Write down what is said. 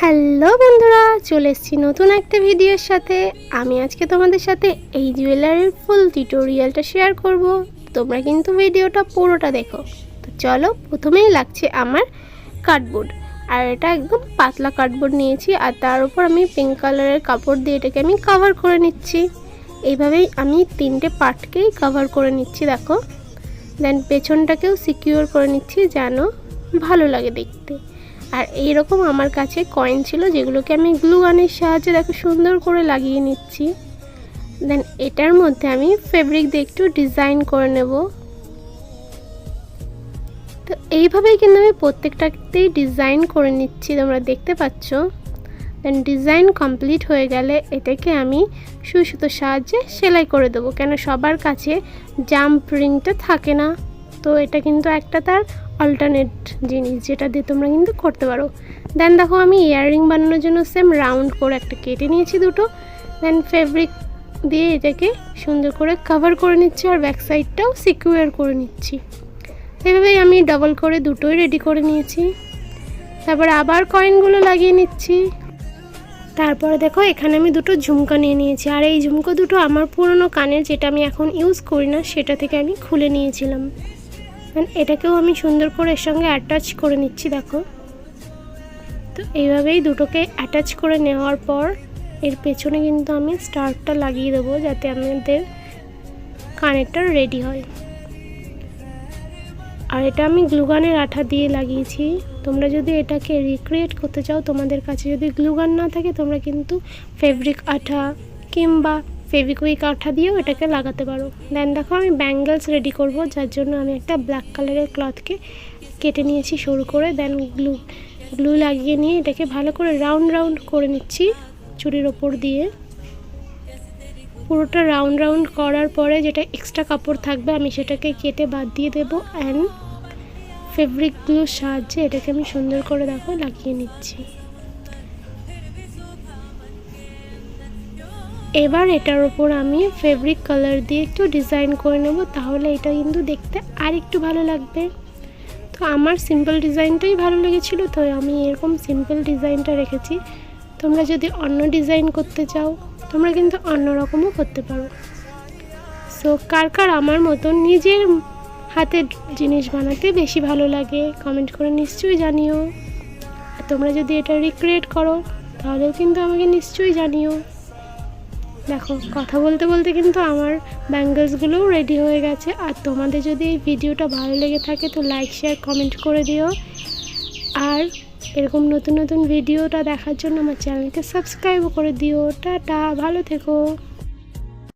Hello বন্ধুরা, চলে এসেছি নতুন একটা ভিডিওর সাথে। আমি আজকে তোমাদের সাথে এই জুয়েলারির ফুল টিউটোরিয়ালটা শেয়ার করব। তোমরা কিন্তু ভিডিওটা পুরোটা দেখো। তো চলো, প্রথমেই লাগছে আমার কার্ডবোর্ড, আর এটা একদম পাতলা কার্ডবোর্ড নিয়েছি, আর তার উপর আমি পিঙ্ক কালারের কাপড় দিয়ে এটাকে আমি কভার করে নিচ্ছি। এইভাবেই আমি তিনটে পার্টকেই কভার করে নিচ্ছি, দেখো। দেন পেছনটাকেও সিকিউর করে নিচ্ছি যেন ভালো লাগে দেখতে। আর এইরকম আমার কাছে কয়েন ছিল, যেগুলোকে আমি গ্লু গানের সাহায্যে দেখো সুন্দর করে লাগিয়ে নিচ্ছি। দেন এটার মধ্যে আমি ফেব্রিক দিয়ে একটু ডিজাইন করে নেব। তো এইভাবেই কিন্তু আমি প্রত্যেকটাতেই ডিজাইন করে নিচ্ছি, তোমরা দেখতে পাচ্ছ। দেন ডিজাইন কমপ্লিট হয়ে গেলে এটাকে আমি সুই সুতোর সাহায্যে সেলাই করে দেবো, কেন সবার কাছে জাম্প রিংটা থাকে না। তো এটা কিন্তু একটা তার অল্টারনেট জিনিস, যেটা দিয়ে তোমরা কিন্তু করতে পারো। দেন দেখো, আমি ইয়াররিং বানানোর জন্য সেম রাউন্ড করে একটা কেটে নিয়েছি দুটো। দেন ফেব্রিক দিয়ে এটাকে সুন্দর করে কভার করে নিচ্ছি, আর ব্যাক সাইডটাও সিকিউর করে নিচ্ছি। এভাবেই আমি ডাবল করে দুটোই রেডি করে নিয়েছি। তারপর আবার কয়েনগুলো লাগিয়ে নিচ্ছি। তারপরে দেখো, এখানে আমি দুটো ঝুমকা নিয়ে নিয়েছি, আর এই ঝুমকো দুটো আমার পুরনো কানের, যেটা আমি এখন ইউজ করি না, সেটা থেকে আমি খুলে নিয়েছিলাম। এটাকেও আমি সুন্দর করে এর সঙ্গে অ্যাটাচ করে নিচ্ছি, দেখো। তো এইভাবেই দুটোকে অ্যাটাচ করে নেওয়ার পর এর পেছনে কিন্তু আমি স্টারটা লাগিয়ে দেবো, যাতে আমাদের কানেরটা রেডি হয়। আর এটা আমি গ্লুগানের আঠা দিয়ে লাগিয়েছি। তোমরা যদি এটাকে রিক্রিয়েট করতে চাও, তোমাদের কাছে যদি গ্লুগান না থাকে, তোমরা কিন্তু ফেব্রিক আঠা কিংবা ফেভিকুইক আঠা দিয়েও এটাকে লাগাতে পারো। দেন দেখো, আমি ব্যাঙ্গেলস রেডি করব, যার জন্য আমি একটা ব্ল্যাক কালারের ক্লথকে কেটে নিয়েছি সরু করে। দেন গ্লু লাগিয়ে নিয়ে এটাকে ভালো করে রাউন্ড রাউন্ড করে নিচ্ছি চুড়ির ওপর দিয়ে। পুরোটা রাউন্ড রাউন্ড করার পরে যেটা এক্সট্রা কাপড় থাকবে আমি সেটাকে কেটে বাদ দিয়ে দেবো। অ্যান্ড ফেব্রিক গ্লুর সাহায্যে এটাকে আমি সুন্দর করে দেখো লাগিয়ে নিচ্ছি। এবার এটার উপর আমি ফেব্রিক কালার দিয়ে একটু ডিজাইন করে নেব, তাহলে এটা কিন্তু দেখতে আর একটু ভালো লাগবে। তো আমার সিম্পল ডিজাইনটাই ভালো লেগেছিলো, তো আমি এরকম সিম্পল ডিজাইনটা রেখেছি। তোমরা যদি অন্য ডিজাইন করতে চাও, তোমরা কিন্তু অন্য রকমও করতে পারো। সো কার কার আমার মতন নিজের হাতের জিনিস বানাতে বেশি ভালো লাগে, কমেন্ট করে নিশ্চয়ই জানিও। তোমরা যদি এটা রিক্রিয়েট করো, তাহলেও কিন্তু আমাকে নিশ্চয়ই জানিও। দেখো, কথা বলতে বলতে কিন্তু আমার ব্যাঙ্গলসগুলোও রেডি হয়ে গেছে। আর তোমাদের যদি এই ভিডিওটা ভালো লেগে থাকে, তো লাইক শেয়ার কমেন্ট করে দিও। আর এরকম নতুন নতুন ভিডিওটা দেখার জন্য আমার চ্যানেলকে সাবস্ক্রাইবও করে দিও। টাটা, ভালো থেকো।